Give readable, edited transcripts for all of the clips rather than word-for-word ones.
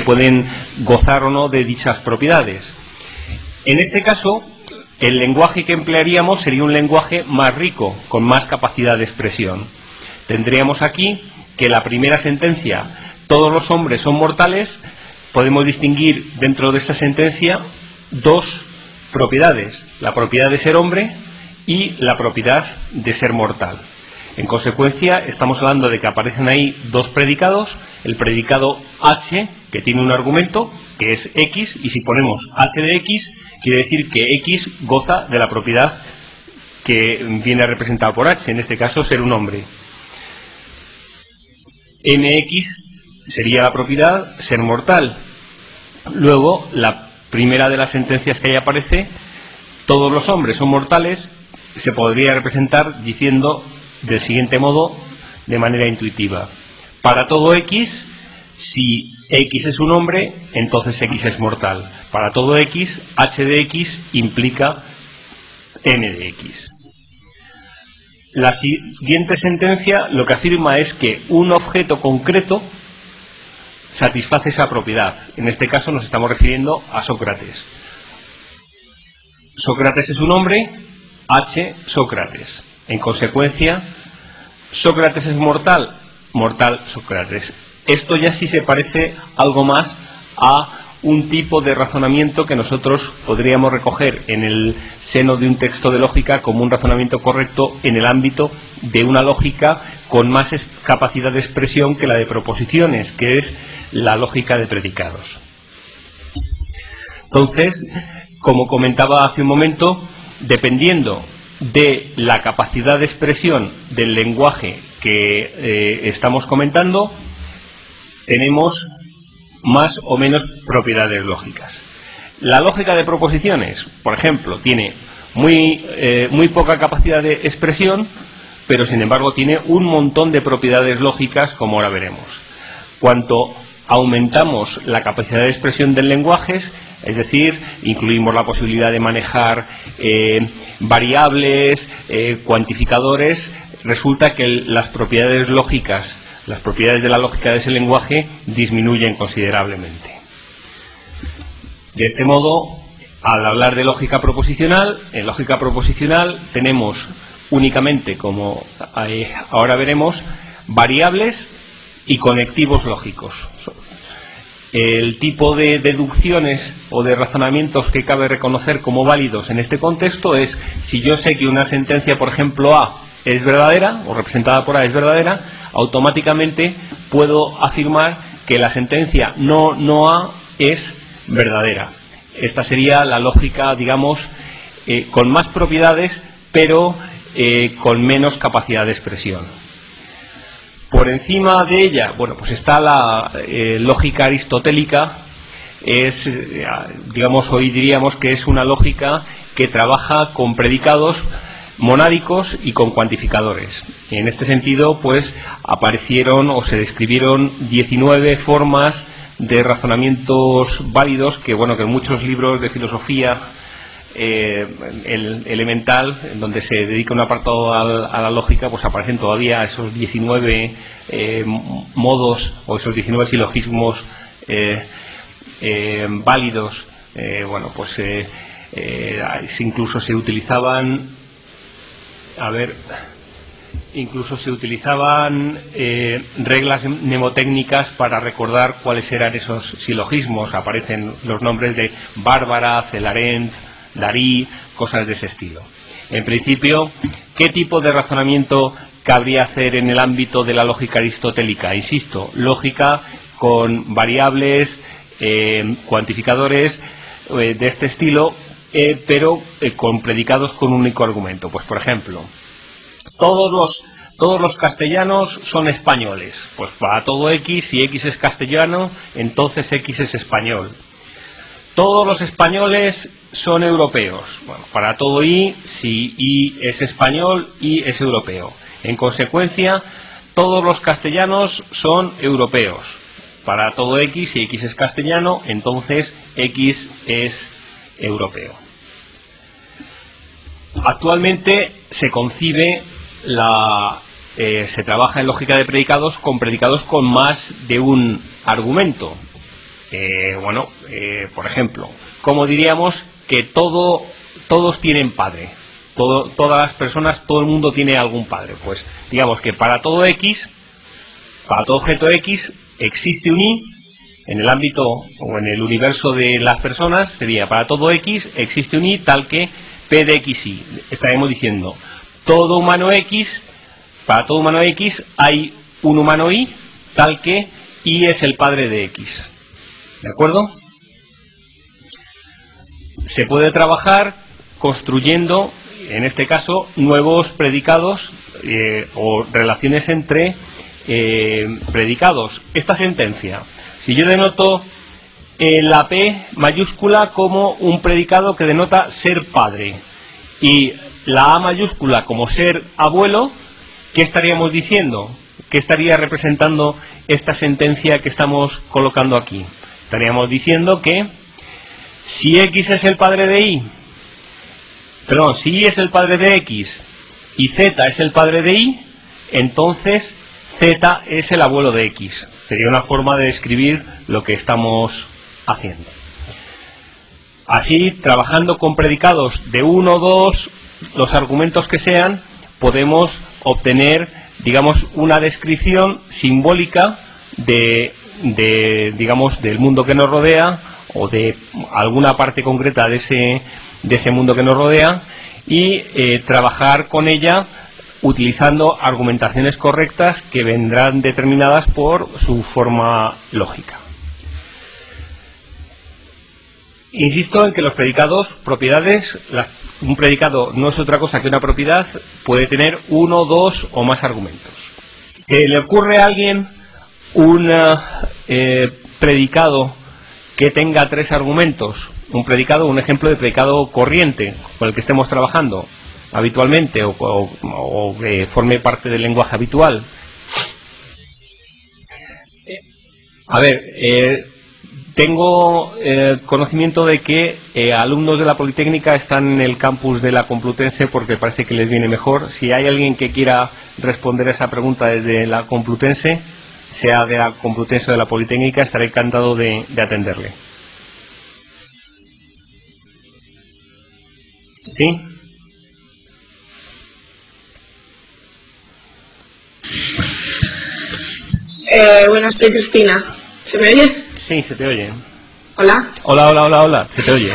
pueden gozar o no de dichas propiedades. En este caso, el lenguaje que emplearíamos sería un lenguaje más rico, con más capacidad de expresión. Tendríamos aquí que la primera sentencia, todos los hombres son mortales, podemos distinguir dentro de esta sentencia dos propiedades: la propiedad de ser hombre y la propiedad de ser mortal. En consecuencia, estamos hablando de que aparecen ahí dos predicados: el predicado H, que tiene un argumento, que es X, y si ponemos H de X, quiere decir que X goza de la propiedad que viene representada por H, en este caso ser un hombre. MX sería la propiedad ser mortal. Luego, la primera de las sentencias que ahí aparece, todos los hombres son mortales, se podría representar diciendo del siguiente modo, de manera intuitiva: para todo X, si X es un hombre, entonces X es mortal. Para todo X, H de X implica M de X. La siguiente sentencia lo que afirma es que un objeto concreto satisface esa propiedad. En este caso nos estamos refiriendo a Sócrates. Sócrates es un hombre, H, Sócrates. En consecuencia, Sócrates es mortal, mortal Sócrates. Esto ya sí se parece algo más a un tipo de razonamiento que nosotros podríamos recoger en el seno de un texto de lógica como un razonamiento correcto en el ámbito de una lógica con más capacidad de expresión que la de proposiciones, que es la lógica de predicados. Entonces, como comentaba hace un momento, dependiendo de la capacidad de expresión del lenguaje que estamos comentando, tenemos más o menos propiedades lógicas. La lógica de proposiciones, por ejemplo, tiene muy poca capacidad de expresión, pero sin embargo tiene un montón de propiedades lógicas, como ahora veremos. Cuanto aumentamos la capacidad de expresión del lenguaje, es decir, incluimos la posibilidad de manejar variables, cuantificadores, resulta que las propiedades lógicas, las propiedades de la lógica de ese lenguaje disminuyen considerablemente. De este modo, al hablar de lógica proposicional, en lógica proposicional tenemos únicamente, como ahora veremos, variables y conectivos lógicos. El tipo de deducciones o de razonamientos que cabe reconocer como válidos en este contexto es: si yo sé que una sentencia, por ejemplo, A es verdadera, o representada por A es verdadera, automáticamente puedo afirmar que la sentencia no A es verdadera. Esta sería la lógica, digamos, con más propiedades, pero con menos capacidad de expresión. Por encima de ella, bueno, pues está la lógica aristotélica. Digamos, hoy diríamos que es una lógica que trabaja con predicados monádicos y con cuantificadores. En este sentido, pues aparecieron o se describieron 19 formas de razonamientos válidos que, bueno, que en muchos libros de filosofía elemental, en donde se dedica un apartado a la lógica, pues aparecen todavía esos 19 modos o esos 19 silogismos válidos. Bueno, pues incluso se utilizaban reglas mnemotécnicas para recordar cuáles eran esos silogismos. Aparecen los nombres de Bárbara, Celarent, Darí, cosas de ese estilo. En principio, ¿qué tipo de razonamiento cabría hacer en el ámbito de la lógica aristotélica? Insisto, lógica con variables, cuantificadores de este estilo, pero con predicados con un único argumento. Pues, por ejemplo, todos los castellanos son españoles. Pues para todo X, si X es castellano, entonces X es español. Todos los españoles son europeos. Bueno, para todo Y, si Y es español, Y es europeo. En consecuencia, todos los castellanos son europeos. Para todo X, si X es castellano, entonces X es europeo. Actualmente se concibe se trabaja en lógica de predicados con más de un argumento. Por ejemplo, ¿cómo diríamos que todos tienen padre? Todas las personas, todo el mundo tiene algún padre. Pues digamos que para todo X, para todo objeto X, existe un Y. En el ámbito o en el universo de las personas sería para todo X existe un Y tal que P de XY. Estaremos diciendo todo humano X, para todo humano X hay un humano Y tal que Y es el padre de X. ¿De acuerdo? Se puede trabajar construyendo, en este caso, nuevos predicados o relaciones entre predicados. Esta sentencia, si yo denoto la P mayúscula como un predicado que denota ser padre y la A mayúscula como ser abuelo, ¿qué estaríamos diciendo? ¿Qué estaría representando esta sentencia que estamos colocando aquí? Estaríamos diciendo que si X es el padre de Y, si Y es el padre de X y Z es el padre de Y, entonces Z es el abuelo de X. Sería una forma de describir lo que estamos haciendo. Así, trabajando con predicados de 1 o 2, los argumentos que sean, podemos obtener, digamos, una descripción simbólica del mundo que nos rodea o de alguna parte concreta de ese mundo que nos rodea y trabajar con ella utilizando argumentaciones correctas que vendrán determinadas por su forma lógica. Insisto en que los predicados, propiedades, un predicado no es otra cosa que una propiedad, puede tener 1, 2 o más argumentos. ¿Se le ocurre a alguien un predicado que tenga 3 argumentos? Un ejemplo de predicado corriente con el que estemos trabajando habitualmente o que forme parte del lenguaje habitual. Tengo conocimiento de que alumnos de la Politécnica están en el campus de la Complutense porque parece que les viene mejor. Si hay alguien que quiera responder a esa pregunta desde la Complutense, sea de la Complutense o de la Politécnica, estaré encantado de atenderle. ¿Sí? Bueno, soy Cristina. ¿Se me oye? Sí, se te oye. Hola. Hola, se te oye.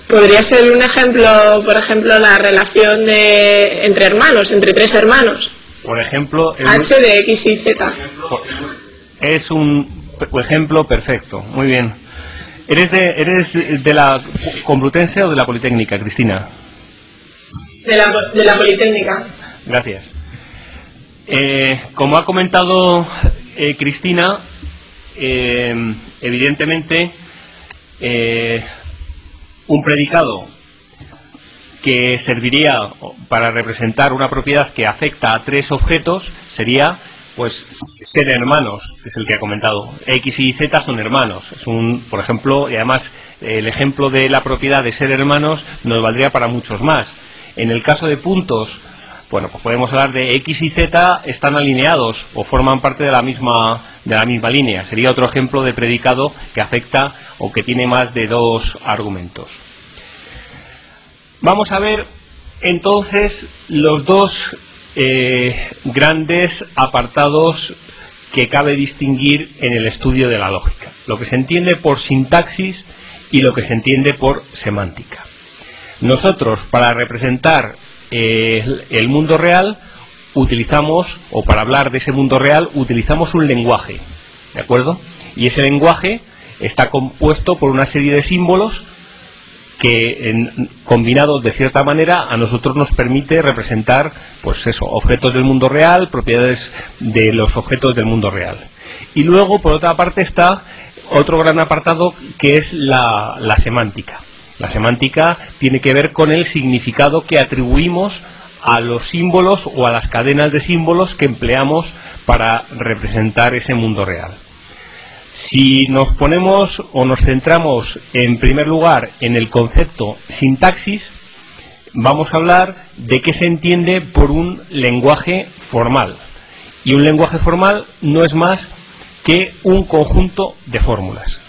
¿Podría ser un ejemplo, por ejemplo, la relación entre hermanos, entre 3 hermanos? Por ejemplo... H de X y Z. Es un ejemplo perfecto, muy bien. ¿Eres de la Complutense o de la Politécnica, Cristina? De la Politécnica. Gracias. Como ha comentado Cristina, evidentemente un predicado que serviría para representar una propiedad que afecta a 3 objetos sería pues ser hermanos, que es el que ha comentado. X y Z son hermanos. Por ejemplo, y además el ejemplo de la propiedad de ser hermanos nos valdría para muchos más. En el caso de puntos, pues podemos hablar de X y Z están alineados o forman parte de la misma línea. Sería otro ejemplo de predicado que afecta o que tiene más de 2 argumentos. Vamos a ver entonces los 2 grandes apartados que cabe distinguir en el estudio de la lógica: lo que se entiende por sintaxis y lo que se entiende por semántica. Nosotros, para representar el mundo real, utilizamos, o para hablar de ese mundo real, utilizamos un lenguaje, ¿de acuerdo? Y ese lenguaje está compuesto por una serie de símbolos que, combinados de cierta manera, a nosotros nos permite representar, pues eso, objetos del mundo real, propiedades de los objetos del mundo real. Y luego, por otra parte, está otro gran apartado que es la semántica. La semántica tiene que ver con el significado que atribuimos a los símbolos o a las cadenas de símbolos que empleamos para representar ese mundo real. Si nos ponemos o nos centramos en primer lugar en el concepto sintaxis, vamos a hablar de qué se entiende por un lenguaje formal. Y un lenguaje formal no es más que un conjunto de fórmulas.